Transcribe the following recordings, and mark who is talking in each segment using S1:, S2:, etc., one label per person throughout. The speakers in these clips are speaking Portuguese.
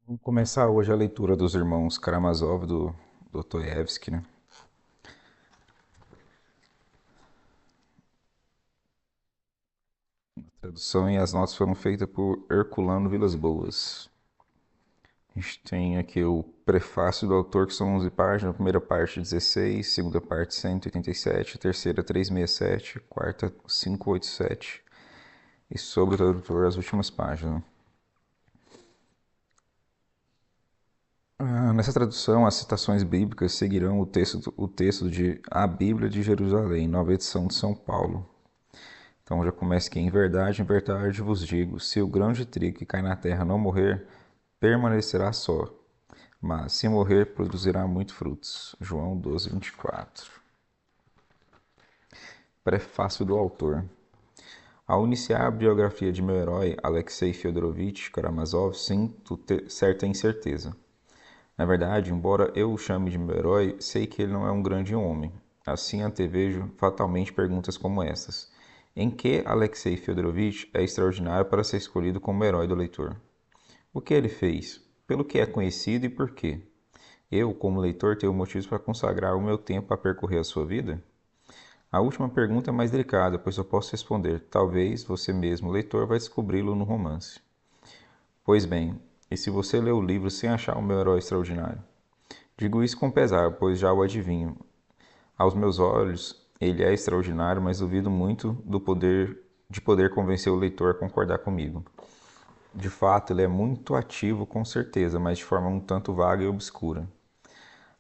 S1: Vamos começar hoje a leitura dos irmãos Karamazov do Dostoiévski, né? A tradução e as notas foram feitas por Herculano Vilas Boas. A gente tem aqui o prefácio do autor, que são 11 páginas, a primeira parte 16, segunda parte 187, a terceira 367, a quarta 587 e sobre o tradutor as últimas páginas. Nessa tradução, as citações bíblicas seguirão o texto de A Bíblia de Jerusalém, nova edição de São Paulo. Então já começa aqui. Em verdade vos digo, se o grão de trigo que cai na terra não morrer, permanecerá só. Mas se morrer, produzirá muito frutos. João 12, 24. Prefácio do autor. Ao iniciar a biografia de meu herói, Alexei Fyodorovich Karamazov, sinto certa incerteza. Na verdade, embora eu o chame de meu herói, sei que ele não é um grande homem. Assim antevejo fatalmente perguntas como estas. Em que Alexei Fyodorovich é extraordinário para ser escolhido como herói do leitor? O que ele fez? Pelo que é conhecido e por quê? Eu, como leitor, tenho motivos para consagrar o meu tempo a percorrer a sua vida? A última pergunta é mais delicada, pois eu posso responder: talvez você mesmo, leitor, vai descobri-lo no romance. Pois bem, e se você lê o livro sem achar o meu herói extraordinário? Digo isso com pesar, pois já o adivinho. Aos meus olhos, ele é extraordinário, mas duvido muito de poder convencer o leitor a concordar comigo. De fato, ele é muito ativo, com certeza, mas de forma um tanto vaga e obscura.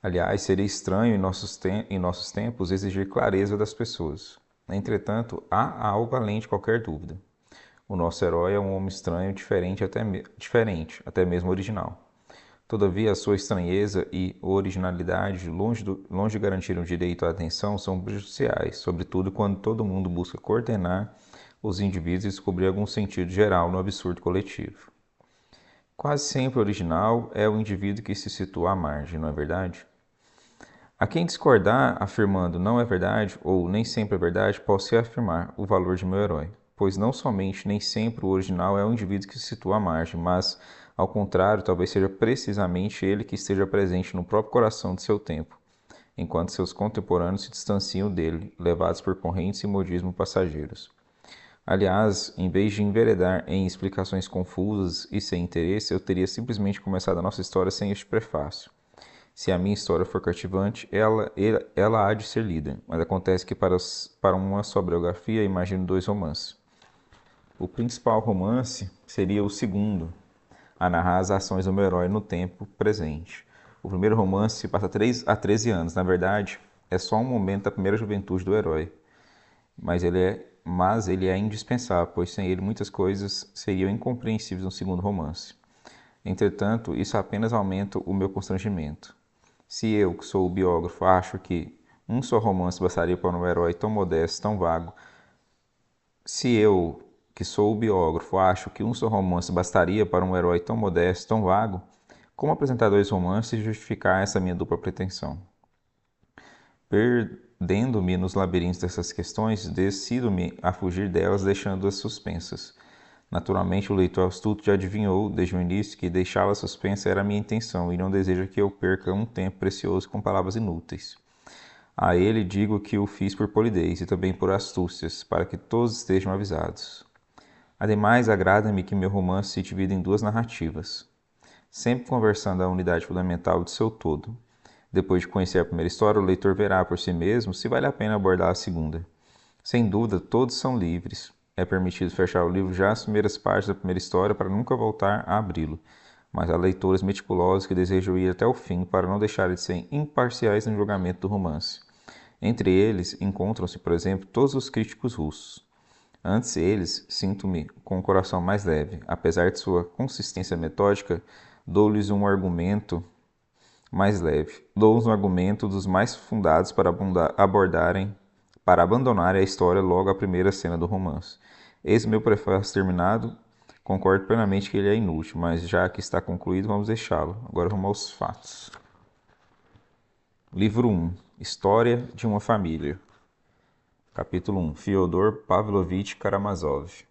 S1: Aliás, seria estranho em nossos tempos exigir clareza das pessoas. Entretanto, há algo além de qualquer dúvida. O nosso herói é um homem estranho, diferente, até mesmo original. Todavia, a sua estranheza e originalidade, longe de garantir um direito à atenção, são prejudiciais, sobretudo quando todo mundo busca coordenar os indivíduos e descobrir algum sentido geral no absurdo coletivo. Quase sempre o original é o indivíduo que se situa à margem, não é verdade? A quem discordar afirmando não é verdade ou nem sempre é verdade, posso afirmar o valor de meu herói, pois não somente nem sempre o original é o indivíduo que se situa à margem, mas, ao contrário, talvez seja precisamente ele que esteja presente no próprio coração de seu tempo, enquanto seus contemporâneos se distanciam dele, levados por correntes e modismo passageiros. Aliás, em vez de enveredar em explicações confusas e sem interesse, eu teria simplesmente começado a nossa história sem este prefácio. Se a minha história for cativante, ela há de ser lida, mas acontece que para uma só biografia imagino dois romances. O principal romance seria o segundo, a narrar as ações do meu herói no tempo presente. O primeiro romance se passa há 13 anos, na verdade, é só um momento da primeira juventude do herói, mas ele é indispensável, pois sem ele muitas coisas seriam incompreensíveis no segundo romance. Entretanto, isso apenas aumenta o meu constrangimento. Se eu, que sou o biógrafo, acho que um só romance bastaria para um herói tão modesto, tão vago, se eu, que sou o biógrafo, acho que um só romance bastaria para um herói tão modesto, tão vago, como apresentar dois romances e justificar essa minha dupla pretensão? Perdendo-me nos labirintos dessas questões, decido-me a fugir delas, deixando-as suspensas. Naturalmente, o leitor astuto já adivinhou, desde o início, que deixá-las suspensas era a minha intenção, e não deseja que eu perca um tempo precioso com palavras inúteis. A ele digo que o fiz por polidez e também por astúcias, para que todos estejam avisados. Ademais, agrada-me que meu romance se divida em duas narrativas, sempre conversando a unidade fundamental de seu todo. Depois de conhecer a primeira história, o leitor verá por si mesmo se vale a pena abordar a segunda. Sem dúvida, todos são livres. É permitido fechar o livro já às primeiras partes da primeira história para nunca voltar a abri-lo, mas há leitores meticulosos que desejam ir até o fim para não deixarem de ser imparciais no julgamento do romance. Entre eles encontram-se, por exemplo, todos os críticos russos. Antes eles, sinto-me com o coração mais leve. Apesar de sua consistência metódica, dou-lhes um argumento mais leve. Dou-lhes um argumento dos mais fundados para abandonarem a história logo à primeira cena do romance. Eis o meu prefácio terminado. Concordo plenamente que ele é inútil, mas já que está concluído, vamos deixá-lo. Agora vamos aos fatos. Livro 1. História de uma família. Capítulo 1. Fyodor Pavlovich Karamazov.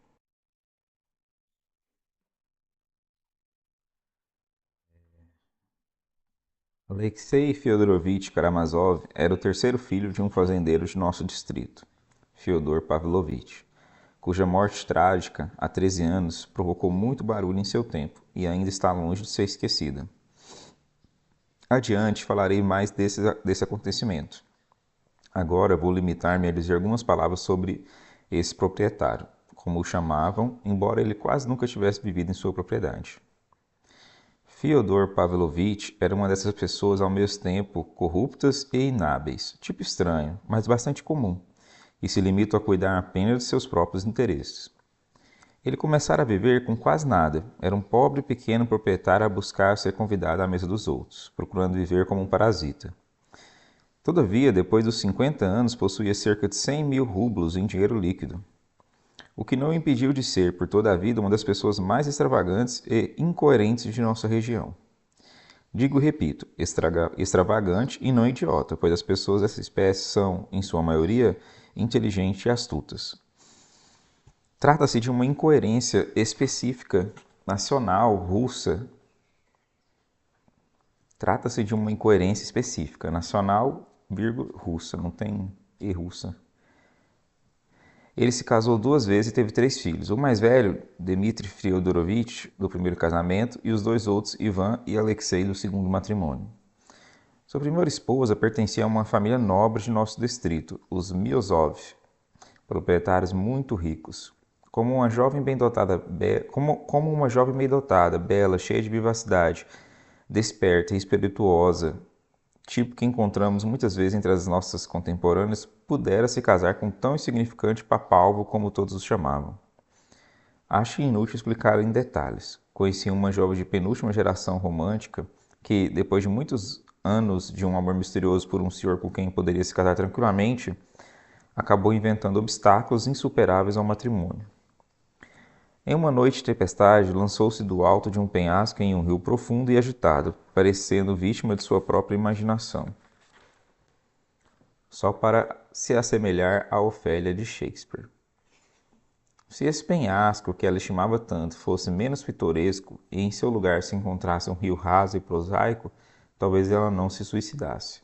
S1: Alexei Fyodorovich Karamazov era o terceiro filho de um fazendeiro de nosso distrito, Fyodor Pavlovich, cuja morte trágica, há 13 anos, provocou muito barulho em seu tempo e ainda está longe de ser esquecida. Adiante falarei mais desse acontecimento. Agora vou limitar-me a dizer algumas palavras sobre esse proprietário, como o chamavam, embora ele quase nunca tivesse vivido em sua propriedade. Fyodor Pavlovich era uma dessas pessoas ao mesmo tempo corruptas e inábeis, tipo estranho, mas bastante comum, e se limitam a cuidar apenas de seus próprios interesses. Ele começara a viver com quase nada, era um pobre pequeno proprietário a buscar ser convidado à mesa dos outros, procurando viver como um parasita. Todavia, depois dos 50 anos, possuía cerca de 100 mil rublos em dinheiro líquido, o que não o impediu de ser, por toda a vida, uma das pessoas mais extravagantes e incoerentes de nossa região. Digo e repito, extravagante e não idiota, pois as pessoas dessa espécie são, em sua maioria, inteligentes e astutas. Trata-se de uma incoerência específica, nacional, russa. Trata-se de uma incoerência específica, nacional, russa, não tem e russa. Ele se casou 2 vezes e teve 3 filhos. O mais velho, Dmitry Fyodorovich, do primeiro casamento, e os 2 outros, Ivan e Alexei, do segundo matrimônio. Sua primeira esposa pertencia a uma família nobre de nosso distrito, os Miozov, proprietários muito ricos. Como uma jovem bem dotada, bela, cheia de vivacidade, desperta e espirituosa, tipo que encontramos muitas vezes entre as nossas contemporâneas, pudera se casar com tão insignificante papalvo como todos os chamavam. Acho inútil explicar em detalhes. Conheci uma jovem de penúltima geração romântica que, depois de muitos anos de um amor misterioso por um senhor com quem poderia se casar tranquilamente, acabou inventando obstáculos insuperáveis ao matrimônio. Em uma noite de tempestade, lançou-se do alto de um penhasco em um rio profundo e agitado, parecendo vítima de sua própria imaginação, só para se assemelhar a Ofélia de Shakespeare. Se esse penhasco, que ela estimava tanto, fosse menos pitoresco e em seu lugar se encontrasse um rio raso e prosaico, talvez ela não se suicidasse.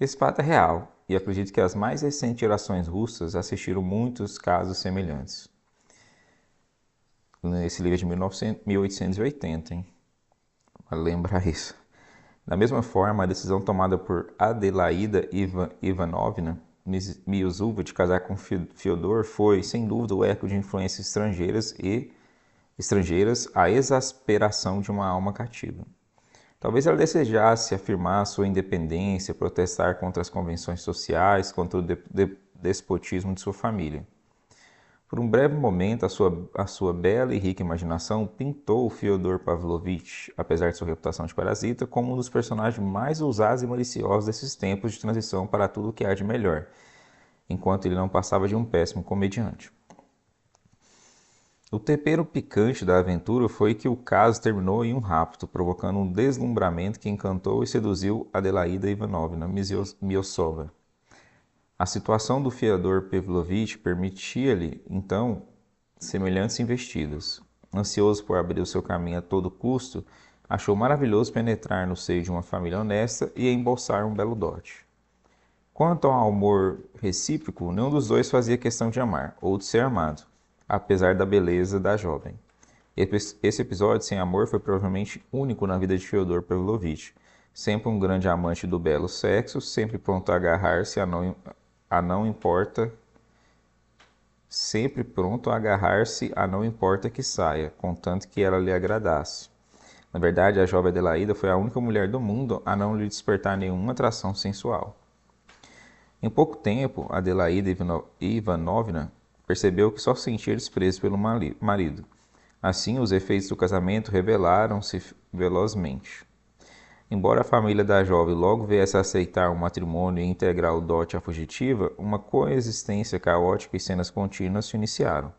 S1: Esse fato é real, e acredito que as mais recentes gerações russas assistiram muitos casos semelhantes. Esse livro é de 1880, hein? Vale lembrar isso. Da mesma forma, a decisão tomada por Adelaida Ivanovna Miozova de casar com Fyodor foi, sem dúvida, o eco de influências estrangeiras, a exasperação de uma alma cativa. Talvez ela desejasse afirmar sua independência, protestar contra as convenções sociais, contra o despotismo de sua família. Por um breve momento, a sua bela e rica imaginação pintou Fyodor Pavlovich, apesar de sua reputação de parasita, como um dos personagens mais ousados e maliciosos desses tempos de transição para tudo o que há de melhor, enquanto ele não passava de um péssimo comediante. O tempero picante da aventura foi que o caso terminou em um rapto, provocando um deslumbramento que encantou e seduziu Adelaida Ivanovna Miosova. A situação do Fyodor Pavlovich permitia-lhe, então, semelhantes investidas. Ansioso por abrir o seu caminho a todo custo, achou maravilhoso penetrar no seio de uma família honesta e embolsar um belo dote. Quanto ao amor recíproco, nenhum dos dois fazia questão de amar, ou de ser amado, apesar da beleza da jovem. Esse episódio sem amor foi provavelmente único na vida de Fyodor Pavlovich, sempre um grande amante do belo sexo, sempre pronto a agarrar-se a não importa que saia, contanto que ela lhe agradasse. Na verdade, a jovem Adelaida foi a única mulher do mundo a não lhe despertar nenhuma atração sensual. Em pouco tempo, Adelaida Ivanovna percebeu que só sentia desprezo pelo marido. Assim, os efeitos do casamento revelaram-se velozmente. Embora a família da jovem logo viesse a aceitar um matrimônio e integrar o dote à fugitiva, uma coexistência caótica e cenas contínuas se iniciaram.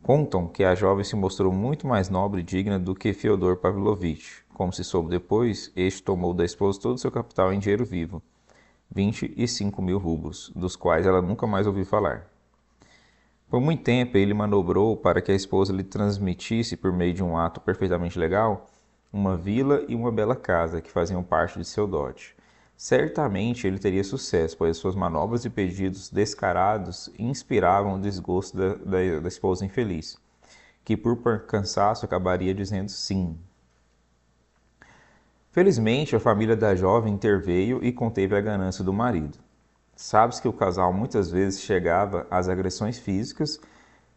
S1: Contam que a jovem se mostrou muito mais nobre e digna do que Fyodor Pavlovich. Como se soube depois, este tomou da esposa todo o seu capital em dinheiro vivo, 25 mil rublos, dos quais ela nunca mais ouviu falar. Por muito tempo ele manobrou para que a esposa lhe transmitisse, por meio de um ato perfeitamente legal, uma vila e uma bela casa que faziam parte de seu dote. Certamente ele teria sucesso, pois suas manobras e pedidos descarados inspiravam o desgosto da esposa infeliz, que por cansaço acabaria dizendo sim. Felizmente, a família da jovem interveio e conteve a ganância do marido. Sabe-se que o casal muitas vezes chegava às agressões físicas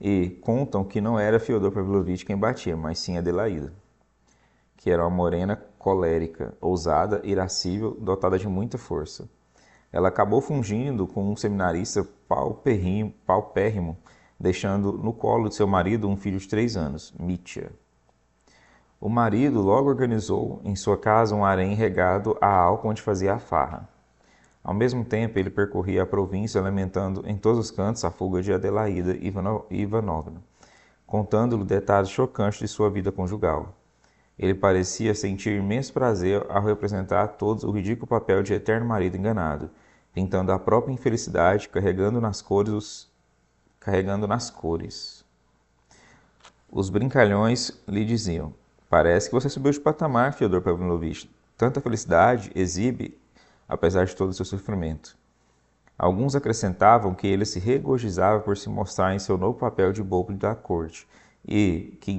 S1: e contam que não era Fyodor Pavlovich quem batia, mas sim Adelaida, que era uma morena colérica, ousada, irascível, dotada de muita força. Ela acabou fungindo com um seminarista paupérrimo, deixando no colo de seu marido um filho de 3 anos, Mitya. O marido logo organizou em sua casa um harém regado a álcool onde fazia a farra. Ao mesmo tempo, ele percorria a província lamentando em todos os cantos a fuga de Adelaida Ivanovna, contando-lhe detalhes chocantes de sua vida conjugal. Ele parecia sentir imenso prazer ao representar a todos o ridículo papel de eterno marido enganado, pintando a própria infelicidade, carregando nas cores. Os brincalhões lhe diziam: "Parece que você subiu de patamar, Fyodor Pavlovich. Tanta felicidade exibe, apesar de todo o seu sofrimento." Alguns acrescentavam que ele se regozijava por se mostrar em seu novo papel de bobo da corte e que,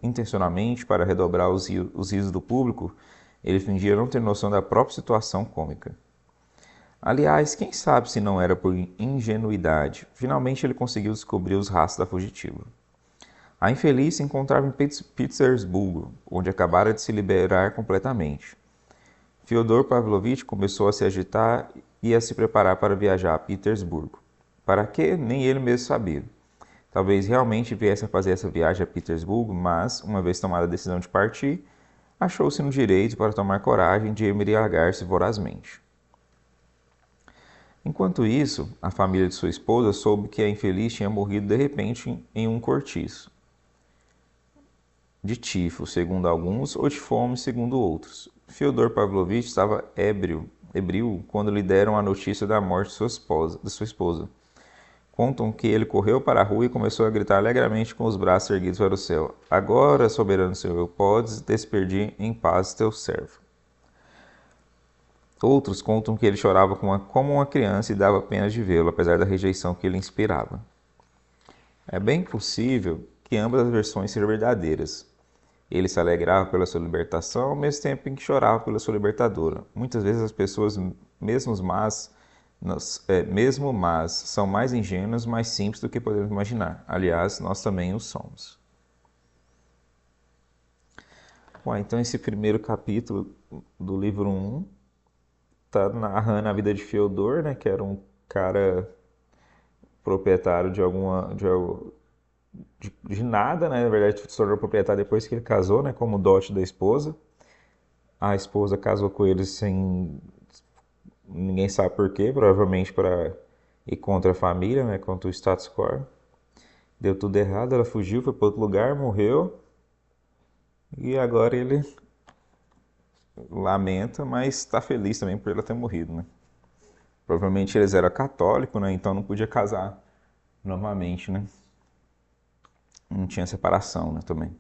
S1: intencionalmente, para redobrar os risos do público, ele fingia não ter noção da própria situação cômica. Aliás, quem sabe se não era por ingenuidade, finalmente ele conseguiu descobrir os rastros da fugitiva. A infeliz se encontrava em Petersburgo, onde acabara de se liberar completamente. Fyodor Pavlovich começou a se agitar e a se preparar para viajar a Petersburgo. Para quê? Nem ele mesmo sabia. Talvez realmente viesse a fazer essa viagem a Petersburgo, mas, uma vez tomada a decisão de partir, achou-se no direito para tomar coragem de embriagar-se vorazmente. Enquanto isso, a família de sua esposa soube que a infeliz tinha morrido de repente em um cortiço. De tifo, segundo alguns, ou de fome, segundo outros. Fyodor Pavlovich estava ébrio quando lhe deram a notícia da morte de sua esposa. Contam que ele correu para a rua e começou a gritar alegremente com os braços erguidos para o céu: "Agora, soberano Senhor, podes despedir em paz teu servo." Outros contam que ele chorava como uma criança e dava pena de vê-lo, apesar da rejeição que ele inspirava. É bem possível que ambas as versões sejam verdadeiras. Ele se alegrava pela sua libertação, ao mesmo tempo em que chorava pela sua libertadora. Muitas vezes as pessoas, mesmo más, são mais ingênuas, mais simples do que podemos imaginar. Aliás, nós também o somos. Bom, então esse primeiro capítulo do livro 1 está narrando a vida de Fyodor, né, que era um cara proprietário de nada, né? Na verdade, se tornou proprietário depois que ele casou, né? Como dote da esposa. A esposa casou com ele sem... Ninguém sabe por quê, provavelmente para ir contra a família, né? Contra o status quo. Deu tudo errado, ela fugiu, foi para outro lugar, morreu. E agora ele lamenta, mas está feliz também por ela ter morrido, né? Provavelmente eles eram católicos, né? Então não podia casar novamente, né? Não tinha separação, né, também.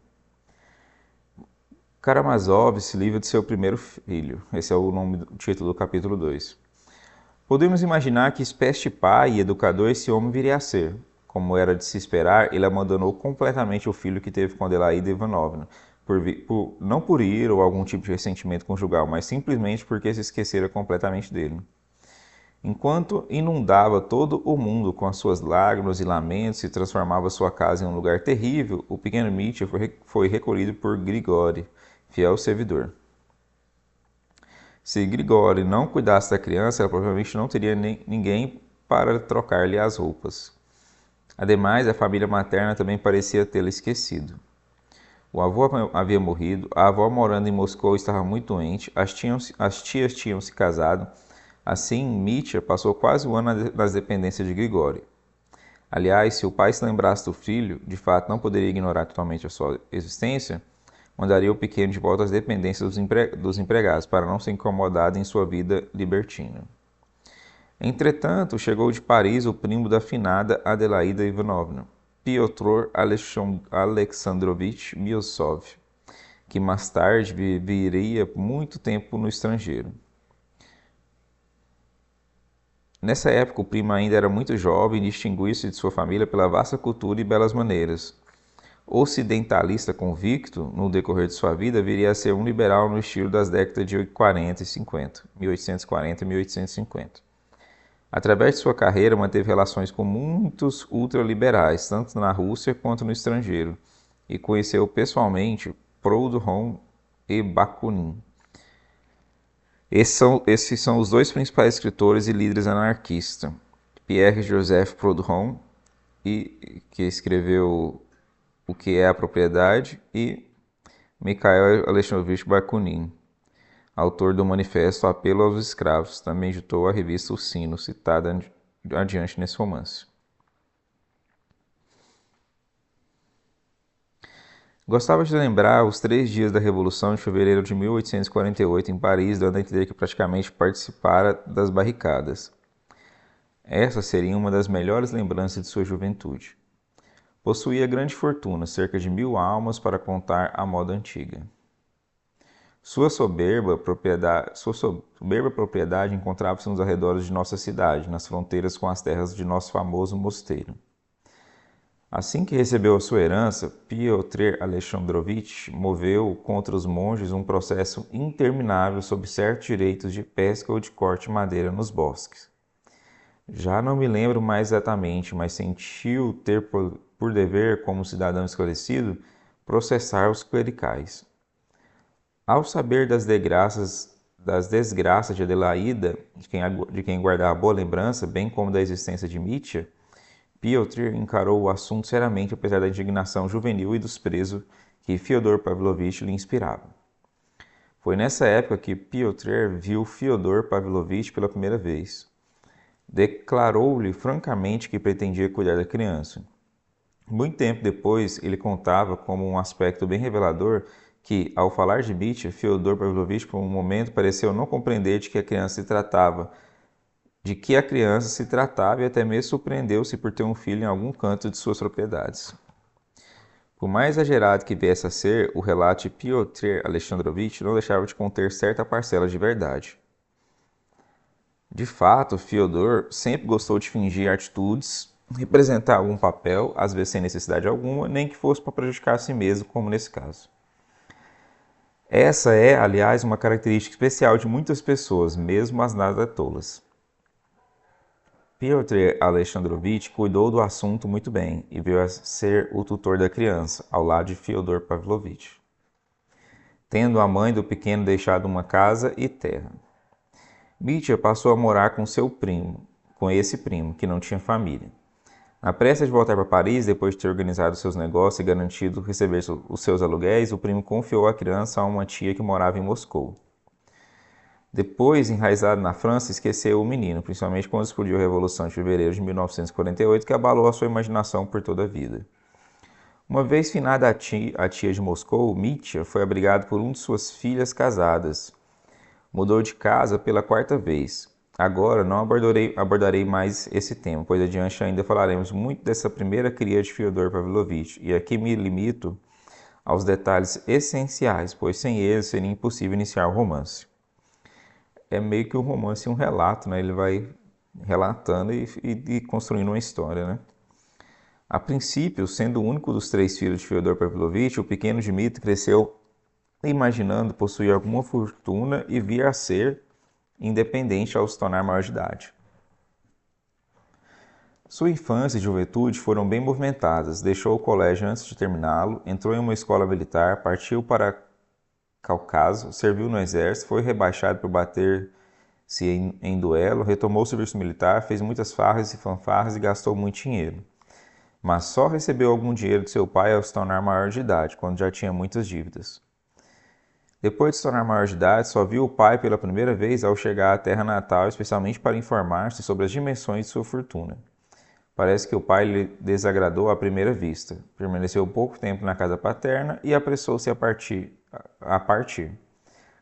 S1: Karamazov se livra de seu primeiro filho. Esse é o título do capítulo 2. Podemos imaginar que espécie de pai e educador esse homem viria a ser. Como era de se esperar, ele abandonou completamente o filho que teve com Adelaida Ivanovna, não por ira ou algum tipo de ressentimento conjugal, mas simplesmente porque se esquecera completamente dele. Enquanto inundava todo o mundo com as suas lágrimas e lamentos e transformava sua casa em um lugar terrível, o pequeno Mitya foi recolhido por Grigori, fiel servidor. Se Grigori não cuidasse da criança, ela provavelmente não teria ninguém para trocar-lhe as roupas. Ademais, a família materna também parecia tê-la esquecido. O avô havia morrido, a avó morando em Moscou estava muito doente, as tias tinham se casado. Assim, Mitya passou quase um ano nas dependências de Grigori. Aliás, se o pai se lembrasse do filho, de fato não poderia ignorar totalmente a sua existência, mandaria o pequeno de volta às dependências dos empregados, para não ser incomodado em sua vida libertina. Entretanto, chegou de Paris o primo da finada Adelaida Ivanovna, Piotr Alexandrovich Miosov. que mais tarde viveria muito tempo no estrangeiro. Nessa época, o primo ainda era muito jovem e distinguiu-se de sua família pela vasta cultura e belas maneiras. Ocidentalista convicto, no decorrer de sua vida, viria a ser um liberal no estilo das décadas de 40 e 50, 1840 e 1850. Através de sua carreira, manteve relações com muitos ultraliberais, tanto na Rússia quanto no estrangeiro, e conheceu pessoalmente Proudhon e Bakunin. Esses são os dois principais escritores e líderes anarquistas. Pierre-Joseph Proudhon, que escreveu O que é a Propriedade, e Mikhail Alexandrovich Bakunin, autor do Manifesto Apelo aos Escravos, também editou a revista O Sino, citada adiante nesse romance. Gostava de lembrar os 3 dias da Revolução de fevereiro de 1848 em Paris, dando a entender que praticamente participara das barricadas. Essa seria uma das melhores lembranças de sua juventude. Possuía grande fortuna, cerca de 1000 almas para contar à moda antiga. Sua soberba propriedade encontrava-se nos arredores de nossa cidade, nas fronteiras com as terras de nosso famoso mosteiro. Assim que recebeu a sua herança, Piotr Alexandrovich moveu contra os monges um processo interminável sobre certos direitos de pesca ou de corte de madeira nos bosques. Já não me lembro mais exatamente, mas sentiu ter por dever, como cidadão esclarecido, processar os clericais. Ao saber das desgraças de Adelaída, de quem guardava boa lembrança, bem como da existência de Mitya, Piotr encarou o assunto seriamente, apesar da indignação juvenil e do desprezo que Fyodor Pavlovich lhe inspirava. Foi nessa época que Piotr viu Fyodor Pavlovich pela primeira vez. Declarou-lhe francamente que pretendia cuidar da criança. Muito tempo depois, ele contava como um aspecto bem revelador que, ao falar de Mitya, Fyodor Pavlovich por um momento pareceu não compreender de que a criança se tratava e até mesmo surpreendeu-se por ter um filho em algum canto de suas propriedades. Por mais exagerado que viesse a ser, o relato de Piotr Alexandrovich não deixava de conter certa parcela de verdade. De fato, Fyodor sempre gostou de fingir atitudes, representar algum papel, às vezes sem necessidade alguma, nem que fosse para prejudicar a si mesmo, como nesse caso. Essa é, aliás, uma característica especial de muitas pessoas, mesmo as nada tolas. Piotr Alexandrovich cuidou do assunto muito bem e veio a ser o tutor da criança, ao lado de Fyodor Pavlovich, tendo a mãe do pequeno deixado uma casa e terra. Mitya passou a morar com esse primo, que não tinha família. Na pressa de voltar para Paris, depois de ter organizado seus negócios e garantido receber os seus aluguéis, o primo confiou a criança a uma tia que morava em Moscou. Depois, enraizado na França, esqueceu o menino, principalmente quando explodiu a Revolução de Fevereiro de 1948, que abalou a sua imaginação por toda a vida. Uma vez finada a tia de Moscou, Mitya foi abrigado por uma de suas filhas casadas. Mudou de casa pela 4ª vez. Agora não abordarei mais esse tema, pois adiante ainda falaremos muito dessa primeira cria de Fyodor Pavlovich, e aqui me limito aos detalhes essenciais, pois sem eles seria impossível iniciar o romance. É meio que um romance e um relato, né? Ele vai relatando e construindo uma história, né? A princípio, sendo o único dos 3 filhos de Fyodor Pavlovich, o pequeno Dmitri cresceu imaginando possuir alguma fortuna e vir a ser independente ao se tornar maior de idade. Sua infância e juventude foram bem movimentadas. Deixou o colégio antes de terminá-lo, entrou em uma escola militar, partiu para Cáucaso, serviu no exército, foi rebaixado por bater-se em duelo, retomou o serviço militar, fez muitas farras e fanfarras e gastou muito dinheiro. Mas só recebeu algum dinheiro de seu pai ao se tornar maior de idade, quando já tinha muitas dívidas. Depois de se tornar maior de idade, só viu o pai pela primeira vez ao chegar à terra natal, especialmente para informar-se sobre as dimensões de sua fortuna. Parece que o pai lhe desagradou à primeira vista. Permaneceu pouco tempo na casa paterna e apressou-se a partir,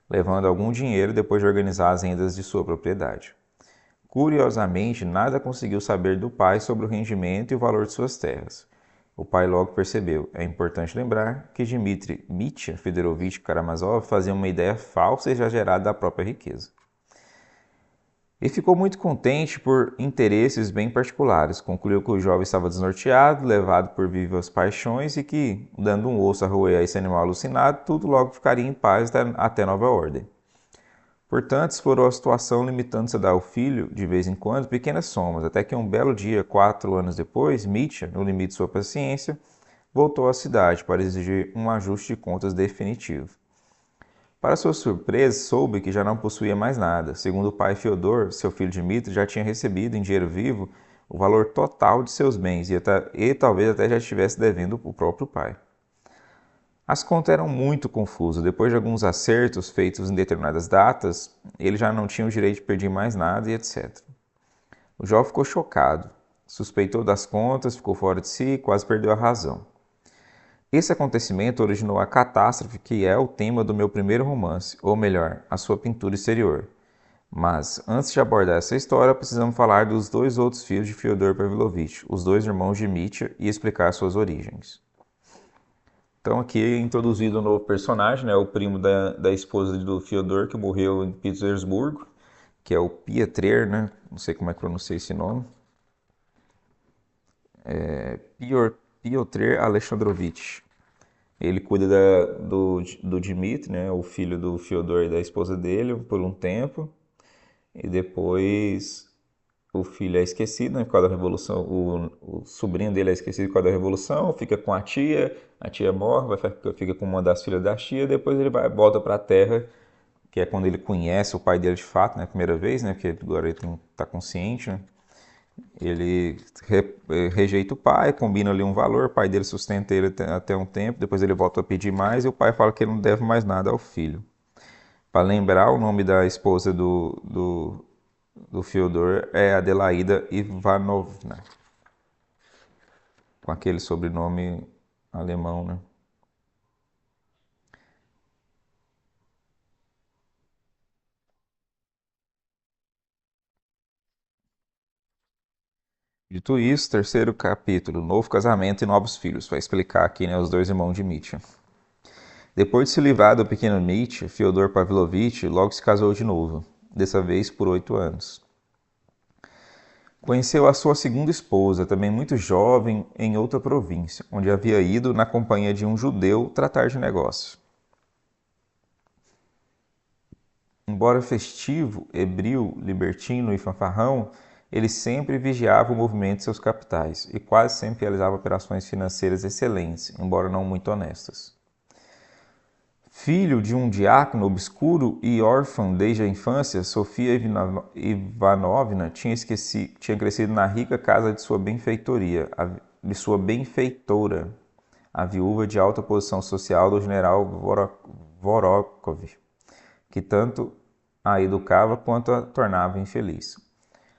S1: levando algum dinheiro depois de organizar as rendas de sua propriedade. Curiosamente, nada conseguiu saber do pai sobre o rendimento e o valor de suas terras. O pai logo percebeu. É importante lembrar que Dmitri Mitya Fedorovich Karamazov fazia uma ideia falsa e exagerada da própria riqueza. E ficou muito contente por interesses bem particulares. Concluiu que o jovem estava desnorteado, levado por vivas paixões e que, dando um osso a roer a esse animal alucinado, tudo logo ficaria em paz até nova ordem. Portanto, explorou a situação limitando-se a dar ao filho, de vez em quando, pequenas somas, até que um belo dia, 4 anos depois, Mitya, no limite de sua paciência, voltou à cidade para exigir um ajuste de contas definitivo. Para sua surpresa, soube que já não possuía mais nada. Segundo o pai Fyodor, seu filho Dmitry já tinha recebido em dinheiro vivo o valor total de seus bens e talvez até já estivesse devendo o próprio pai. As contas eram muito confusas. Depois de alguns acertos feitos em determinadas datas, ele já não tinha o direito de pedir mais nada e etc. O jovem ficou chocado. Suspeitou das contas, ficou fora de si e quase perdeu a razão. Esse acontecimento originou a catástrofe que é o tema do meu primeiro romance, ou melhor, a sua pintura exterior. Mas, antes de abordar essa história, precisamos falar dos dois outros filhos de Fyodor Pavlovich, os dois irmãos de Mitya, e explicar suas origens. Então aqui é introduzido um novo personagem, o primo da esposa do Fyodor, que morreu em Petersburgo, que é o Piotr, não sei como é que pronuncia esse nome. Piotr Alexandrovich. Ele cuida do Dmitry, o filho do Fyodor e da esposa dele, por um tempo. E depois o filho é esquecido, por causa da Revolução. O sobrinho dele é esquecido por causa da Revolução, fica com a tia morre, fica com uma das filhas da tia, depois ele volta para a Terra, que é quando ele conhece o pai dele de fato, a primeira vez, porque agora ele está consciente, Ele rejeita o pai, combina ali um valor, o pai dele sustenta ele até um tempo, depois ele volta a pedir mais e o pai fala que ele não deve mais nada ao filho. Para lembrar, o nome da esposa do Fyodor é Adelaida Ivanovna, com aquele sobrenome alemão, Dito isso, terceiro capítulo, novo casamento e novos filhos, vai explicar aqui os dois irmãos de Mitya. Depois de se livrar do pequeno Mitya, Fyodor Pavlovich logo se casou de novo, dessa vez por 8 anos. Conheceu a sua segunda esposa, também muito jovem, em outra província, onde havia ido na companhia de um judeu tratar de negócio. Embora festivo, hebreu, libertino e fanfarrão, ele sempre vigiava o movimento de seus capitais e quase sempre realizava operações financeiras excelentes, embora não muito honestas. Filho de um diácono obscuro e órfã desde a infância, Sofia Ivanovna tinha crescido na rica casa de sua benfeitora, a viúva de alta posição social do general Vorokov, que tanto a educava quanto a tornava infeliz.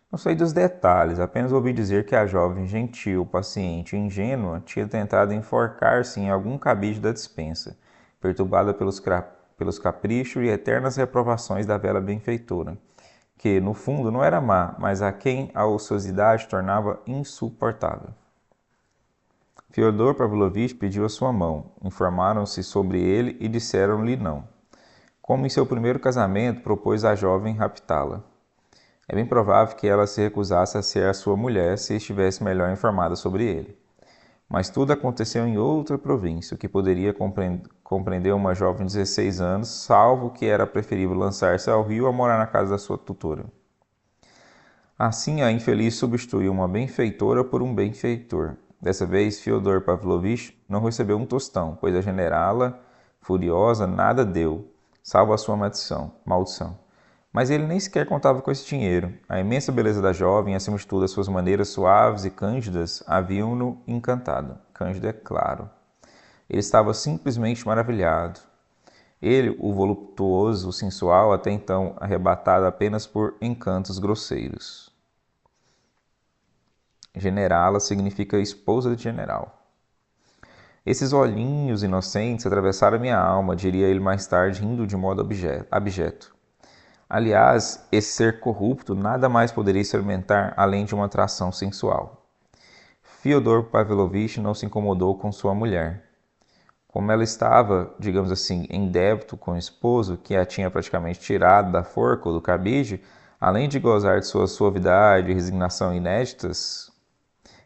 S1: Não sei dos detalhes, apenas ouvi dizer que a jovem gentil, paciente e ingênua tinha tentado enforcar-se em algum cabide da despensa, perturbada pelos caprichos e eternas reprovações da velha benfeitora, que, no fundo, não era má, mas a quem a ociosidade tornava insuportável. Fyodor Pavlovich pediu a sua mão, informaram-se sobre ele e disseram-lhe não. Como em seu primeiro casamento, propôs à jovem raptá-la. É bem provável que ela se recusasse a ser a sua mulher se estivesse melhor informada sobre ele. Mas tudo aconteceu em outra província, o que poderia compreender uma jovem de 16 anos, salvo que era preferível lançar-se ao rio a morar na casa da sua tutora. Assim, a infeliz substituiu uma benfeitora por um benfeitor. Dessa vez, Fyodor Pavlovich não recebeu um tostão, pois a generala, furiosa, nada deu, salvo a sua maldição. Mas ele nem sequer contava com esse dinheiro. A imensa beleza da jovem, acima de tudo as suas maneiras suaves e cândidas, haviam-no encantado. Cândido é claro. Ele estava simplesmente maravilhado. Ele, o voluptuoso, o sensual, até então arrebatado apenas por encantos grosseiros. Generala significa esposa de general. Esses olhinhos inocentes atravessaram minha alma, diria ele mais tarde, rindo de modo abjeto. Aliás, esse ser corrupto nada mais poderia experimentar além de uma atração sensual. Fyodor Pavlovich não se incomodou com sua mulher. Como ela estava, digamos assim, em débito com o esposo, que a tinha praticamente tirado da forca ou do cabide, além de gozar de sua suavidade e resignação inéditas,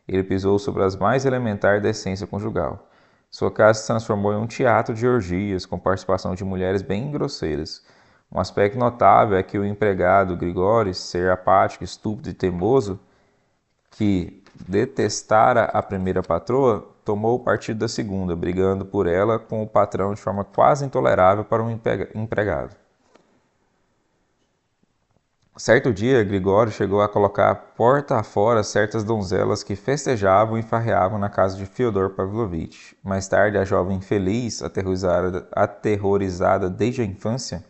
S1: ele pisou sobre as mais elementares da essência conjugal. Sua casa se transformou em um teatro de orgias, com participação de mulheres bem grosseiras. Um aspecto notável é que o empregado Grigori, ser apático, estúpido e teimoso, que detestara a primeira patroa, tomou o partido da segunda, brigando por ela com o patrão de forma quase intolerável para um empregado. Certo dia, Grigório chegou a colocar porta afora certas donzelas que festejavam e farreavam na casa de Fyodor Pavlovich. Mais tarde, a jovem infeliz, aterrorizada desde a infância,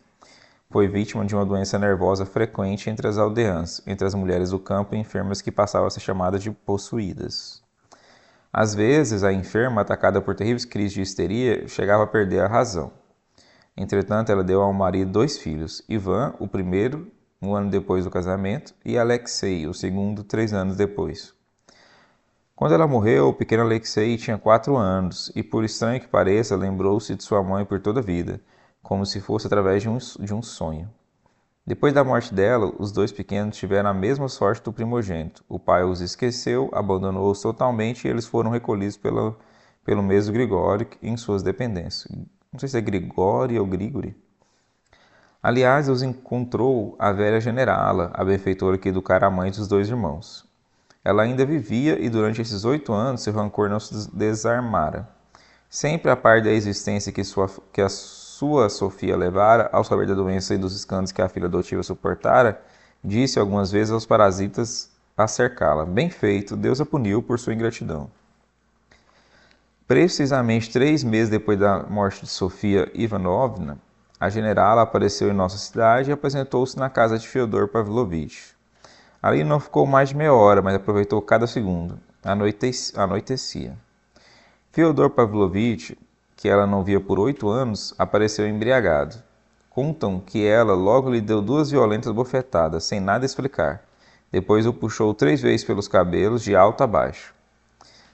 S1: foi vítima de uma doença nervosa frequente entre as aldeãs, entre as mulheres do campo e enfermas que passavam a ser chamadas de possuídas. Às vezes, a enferma, atacada por terríveis crises de histeria, chegava a perder a razão. Entretanto, ela deu ao marido 2 filhos, Ivan, o primeiro, 1 ano depois do casamento, e Alexei, o segundo, 3 anos depois. Quando ela morreu, o pequeno Alexei tinha 4 anos, e por estranho que pareça, lembrou-se de sua mãe por toda a vida, como se fosse através de um sonho. Depois da morte dela, os 2 pequenos tiveram a mesma sorte do primogênito. O pai os esqueceu, abandonou-os totalmente e eles foram recolhidos pelo mesmo Grigório em suas dependências. Não sei se é Grigori ou Grigori. Aliás, os encontrou a velha generala, a benfeitora que educara a mãe dos 2 irmãos. Ela ainda vivia e durante esses 8 anos seu rancor não se desarmara. Sempre a par da existência que a sua Sofia levara, ao saber da doença e dos escândalos que a filha adotiva suportara, disse algumas vezes aos parasitas a cercá-la: "Bem feito, Deus a puniu por sua ingratidão." Precisamente 3 meses depois da morte de Sofia Ivanovna, a generala apareceu em nossa cidade e apresentou-se na casa de Fyodor Pavlovich. Ali não ficou mais de meia hora, mas aproveitou cada segundo. Anoitecia. Fyodor Pavlovich, que ela não via por 8 anos, apareceu embriagado. Contam que ela logo lhe deu 2 violentas bofetadas, sem nada explicar. Depois o puxou 3 vezes pelos cabelos, de alto a baixo.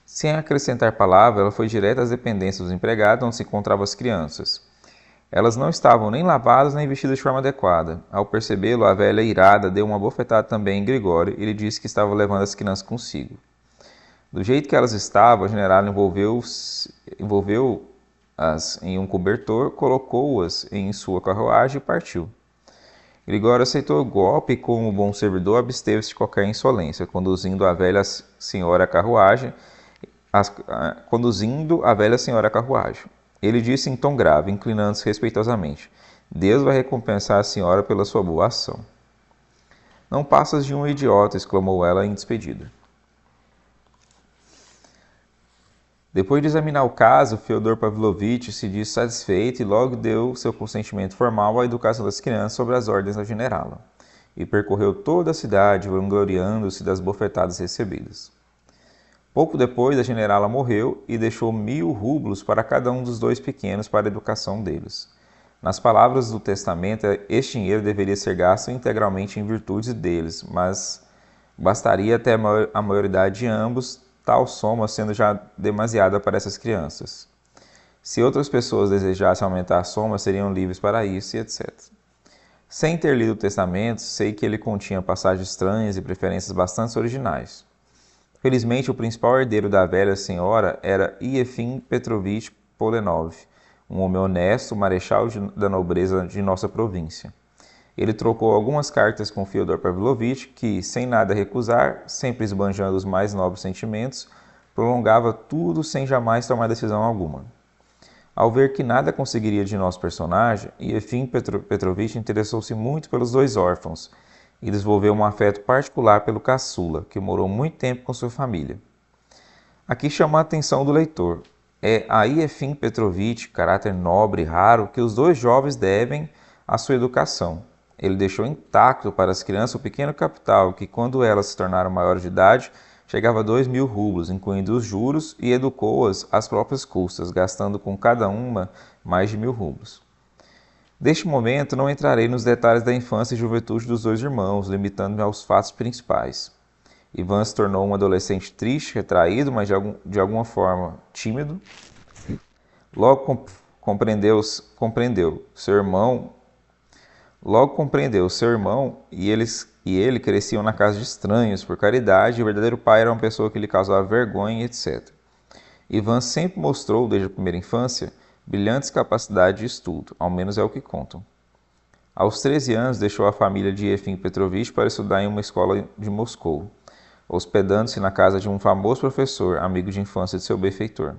S1: Sem acrescentar palavra, ela foi direto às dependências dos empregados, onde se encontravam as crianças. Elas não estavam nem lavadas nem vestidas de forma adequada. Ao percebê-lo, a velha irada deu uma bofetada também em Grigório e lhe disse que estava levando as crianças consigo. Do jeito que elas estavam, a generala envolveu-as em um cobertor, colocou-as em sua carruagem e partiu. Grigório aceitou o golpe e, como bom servidor, absteve-se de qualquer insolência, conduzindo a velha senhora à carruagem. Ele disse em tom grave, inclinando-se respeitosamente: "Deus vai recompensar a senhora pela sua boa ação." "Não passas de um idiota", exclamou ela em despedida. Depois de examinar o caso, Fyodor Pavlovich se disse satisfeito e logo deu seu consentimento formal à educação das crianças sob as ordens da generala, e percorreu toda a cidade, vangloriando-se das bofetadas recebidas. Pouco depois, a generala morreu e deixou 1000 rublos para cada um dos 2 pequenos para a educação deles. Nas palavras do testamento, este dinheiro deveria ser gasto integralmente em virtude deles, mas bastaria até a maioridade de ambos, tal soma sendo já demasiada para essas crianças. Se outras pessoas desejassem aumentar a soma, seriam livres para isso e etc. Sem ter lido o testamento, sei que ele continha passagens estranhas e preferências bastante originais. Felizmente, o principal herdeiro da velha senhora era Iefim Petrovich Polenov, um homem honesto, marechal da nobreza de nossa província. Ele trocou algumas cartas com Fyodor Pavlovich, que, sem nada recusar, sempre esbanjando os mais nobres sentimentos, prolongava tudo sem jamais tomar decisão alguma. Ao ver que nada conseguiria de nosso personagem, Iefim Petrovich interessou-se muito pelos 2 órfãos e desenvolveu um afeto particular pelo caçula, que morou muito tempo com sua família. Aqui chama a atenção do leitor. É a Iefim Petrovich, caráter nobre e raro, que os 2 jovens devem à sua educação. Ele deixou intacto para as crianças o pequeno capital que, quando elas se tornaram maiores de idade, chegava a 2.000 rublos, incluindo os juros, e educou-as às próprias custas, gastando com cada uma mais de 1.000 rublos. Deste momento, não entrarei nos detalhes da infância e juventude dos 2 irmãos, limitando-me aos fatos principais. Ivan se tornou um adolescente triste, retraído, mas de alguma forma tímido. Logo compreendeu seu irmão. Logo compreendeu seu irmão e ele cresciam na casa de estranhos por caridade, e o verdadeiro pai era uma pessoa que lhe causava vergonha, etc. Ivan sempre mostrou, desde a primeira infância, brilhantes capacidades de estudo, ao menos é o que contam. Aos 13 anos, deixou a família de Efim Petrovich para estudar em uma escola de Moscou, hospedando-se na casa de um famoso professor, amigo de infância de seu benfeitor.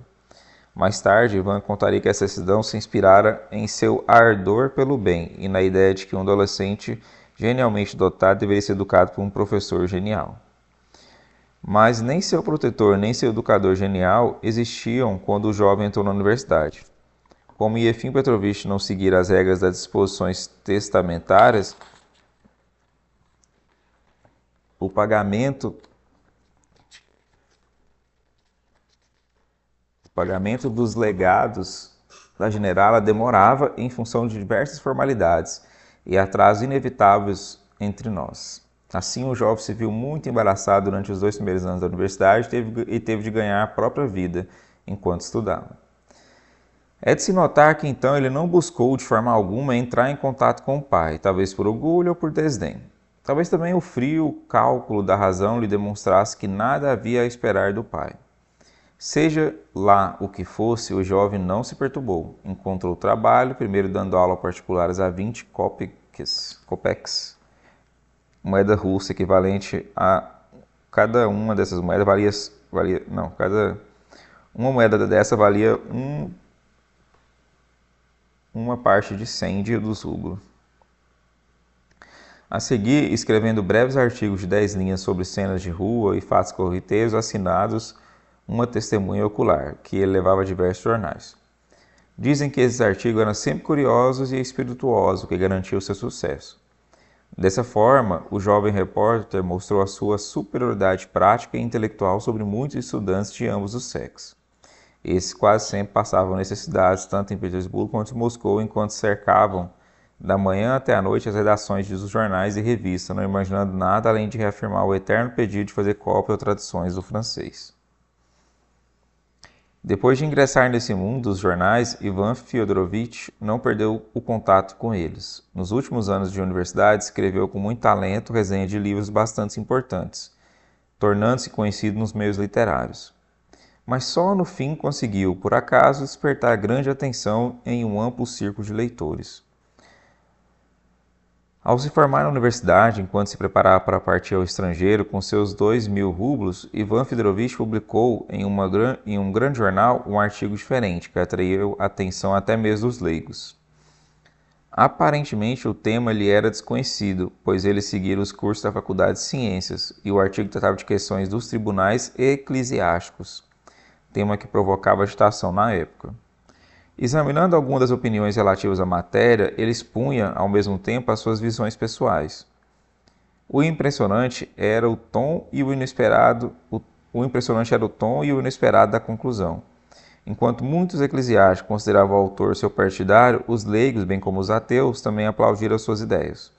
S1: Mais tarde, Ivan contaria que essa decisão se inspirara em seu ardor pelo bem e na ideia de que um adolescente genialmente dotado deveria ser educado por um professor genial. Mas nem seu protetor nem seu educador genial existiam quando o jovem entrou na universidade. Como Efim Petrovich não seguira as regras das disposições testamentárias, o pagamento dos legados da generala demorava em função de diversas formalidades e atrasos inevitáveis entre nós. Assim, o jovem se viu muito embaraçado durante os 2 primeiros anos da universidade e teve de ganhar a própria vida enquanto estudava. É de se notar que então ele não buscou de forma alguma entrar em contato com o pai, talvez por orgulho ou por desdém. Talvez também o frio cálculo da razão lhe demonstrasse que nada havia a esperar do pai. Seja lá o que fosse, o jovem não se perturbou. Encontrou trabalho, primeiro dando aula particulares a 20 kopecks, moeda russa equivalente a cada uma dessas moedas uma moeda dessa valia uma parte de 100 dos rublos. A seguir, escrevendo breves artigos de 10 linhas sobre cenas de rua e fatos corriqueiros assinados uma testemunha ocular, que ele levava a diversos jornais. Dizem que esses artigos eram sempre curiosos e espirituosos, o que garantiu seu sucesso. Dessa forma, o jovem repórter mostrou a sua superioridade prática e intelectual sobre muitos estudantes de ambos os sexos. Esses quase sempre passavam necessidades, tanto em Petersburgo quanto em Moscou, enquanto cercavam da manhã até a noite as redações dos jornais e revistas, não imaginando nada além de reafirmar o eterno pedido de fazer cópia ou traduções do francês. Depois de ingressar nesse mundo dos jornais, Ivan Fyodorovich não perdeu o contato com eles. Nos últimos anos de universidade, escreveu com muito talento resenha de livros bastante importantes, tornando-se conhecido nos meios literários. Mas só no fim conseguiu, por acaso, despertar grande atenção em um amplo círculo de leitores. Ao se formar na universidade, enquanto se preparava para partir ao estrangeiro com seus 2.000 rublos, Ivan Fyodorovich publicou em um grande jornal um artigo diferente, que atraiu a atenção até mesmo dos leigos. Aparentemente o tema lhe era desconhecido, pois ele seguira os cursos da Faculdade de Ciências, e o artigo tratava de questões dos tribunais eclesiásticos, tema que provocava agitação na época. Examinando algumas das opiniões relativas à matéria, ele expunha, ao mesmo tempo, as suas visões pessoais. O impressionante era o tom e o inesperado da conclusão. Enquanto muitos eclesiásticos consideravam o autor seu partidário, os leigos, bem como os ateus, também aplaudiram suas ideias.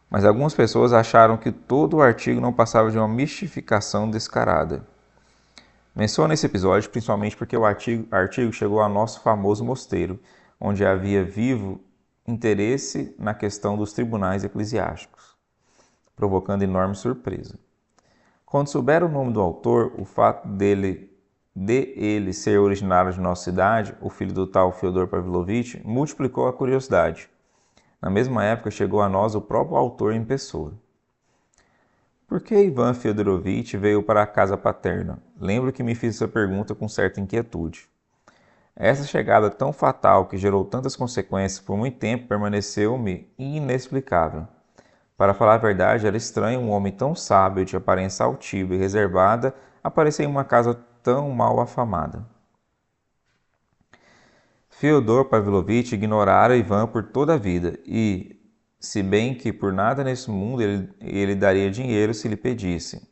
S1: Mas algumas pessoas acharam que todo o artigo não passava de uma mistificação descarada. Menciono esse episódio principalmente porque o artigo chegou ao nosso famoso mosteiro, onde havia vivo interesse na questão dos tribunais eclesiásticos, provocando enorme surpresa. Quando souberam o nome do autor, o fato de ele ser originário de nossa cidade, o filho do tal Fyodor Pavlovich, multiplicou a curiosidade. Na mesma época chegou a nós o próprio autor em pessoa. Por que Ivan Fyodorovich veio para a casa paterna? Lembro que me fiz essa pergunta com certa inquietude. Essa chegada tão fatal que gerou tantas consequências por muito tempo permaneceu-me inexplicável. Para falar a verdade, era estranho um homem tão sábio, de aparência altiva e reservada, aparecer em uma casa tão mal afamada. Fyodor Pavlovich ignorara Ivan por toda a vida e, se bem que por nada nesse mundo ele daria dinheiro se lhe pedisse,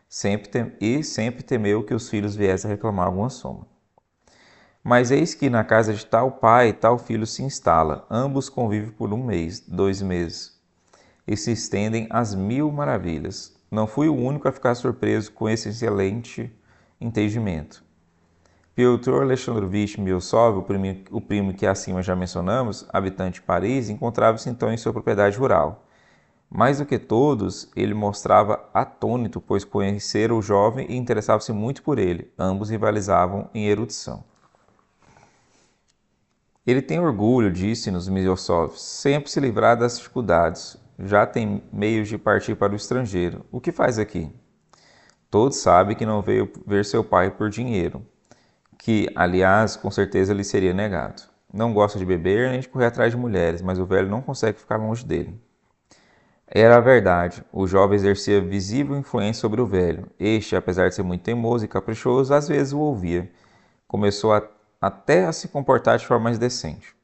S1: sempre temeu que os filhos viessem a reclamar alguma soma. Mas eis que na casa de tal pai, tal filho se instala, ambos convivem por 1 mês, 2 meses, e se estendem às 1000 maravilhas. Não fui o único a ficar surpreso com esse excelente entendimento. Piotr Alexandrovich Miosov, o primo que acima já mencionamos, habitante de Paris, encontrava-se então em sua propriedade rural. Mais do que todos, ele mostrava atônito, pois conhecera o jovem e interessava-se muito por ele. Ambos rivalizavam em erudição. Ele tem orgulho, disse-nos Miosov, sempre se livrar das dificuldades. Já tem meios de partir para o estrangeiro. O que faz aqui? Todos sabem que não veio ver seu pai por dinheiro, que, aliás, com certeza lhe seria negado. Não gosta de beber nem de correr atrás de mulheres, mas o velho não consegue ficar longe dele. Era a verdade. O jovem exercia visível influência sobre o velho. Este, apesar de ser muito teimoso e caprichoso, às vezes o ouvia. Começou até a se comportar de forma mais decente.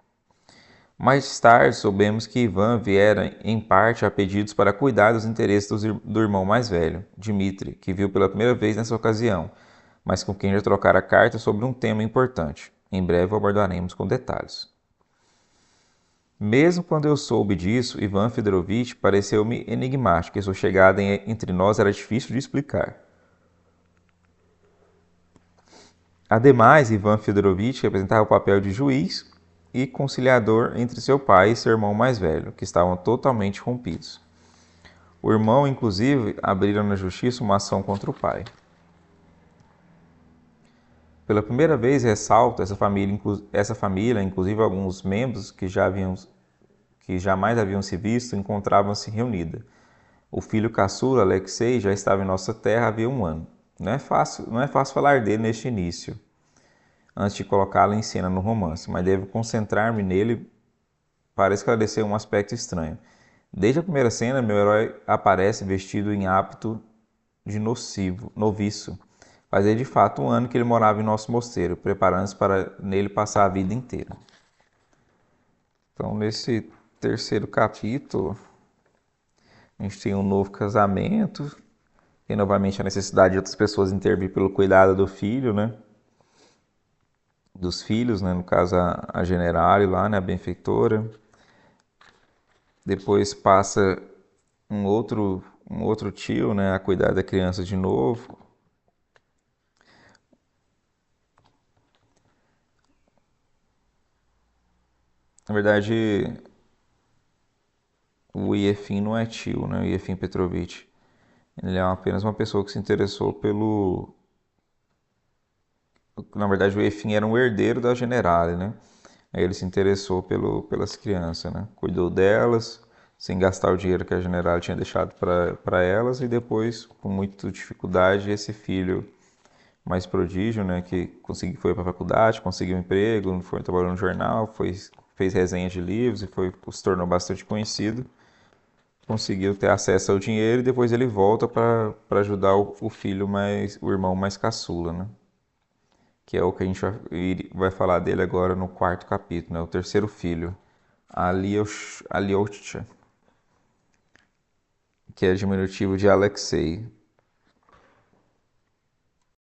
S1: Mais tarde, soubemos que Ivan viera em parte a pedidos para cuidar dos interesses do irmão mais velho, Dmitri, que viu pela primeira vez nessa ocasião, mas com quem já trocara cartas sobre um tema importante. Em breve o abordaremos com detalhes. Mesmo quando eu soube disso, Ivan Fedorovitch pareceu-me enigmático e sua chegada entre nós era difícil de explicar. Ademais, Ivan Fedorovitch representava o papel de juiz e conciliador entre seu pai e seu irmão mais velho, que estavam totalmente rompidos. O irmão, inclusive, abrira na justiça uma ação contra o pai. Pela primeira vez, ressalto, essa família, inclusive alguns membros que jamais haviam se visto, encontravam-se reunida. O filho caçula, Alexei, já estava em nossa terra havia um ano. Não é fácil falar dele neste início, antes de colocá-lo em cena no romance, mas devo concentrar-me nele para esclarecer um aspecto estranho. Desde a primeira cena, meu herói aparece vestido em hábito de noviço. Fazia de fato um ano que ele morava em nosso mosteiro, preparando-se para nele passar a vida inteira. Então, nesse terceiro capítulo, a gente tem um novo casamento, e novamente a necessidade de outras pessoas intervir pelo cuidado do filho, né? Dos filhos, né? No caso a generale lá, né? A benfeitora. Depois passa um outro tio, né? A cuidar da criança de novo. Na verdade, o Iefim não é tio, né? O Iefim Petrovitch. Ele é apenas uma pessoa que se interessou pelo... Na verdade, o Iefim era um herdeiro da generale, né? Aí ele se interessou pelas crianças, né? Cuidou delas, sem gastar o dinheiro que a general tinha deixado para elas, e depois, com muita dificuldade, esse filho mais prodígio, né? Que foi para a faculdade, conseguiu um emprego, foi trabalhar no jornal, fez resenhas de livros e se tornou bastante conhecido. Conseguiu ter acesso ao dinheiro e depois ele volta para ajudar o filho o irmão mais caçula, né? Que é o que a gente vai falar dele agora no quarto capítulo, né? O terceiro filho, Alyosha, que é diminutivo de Alexei.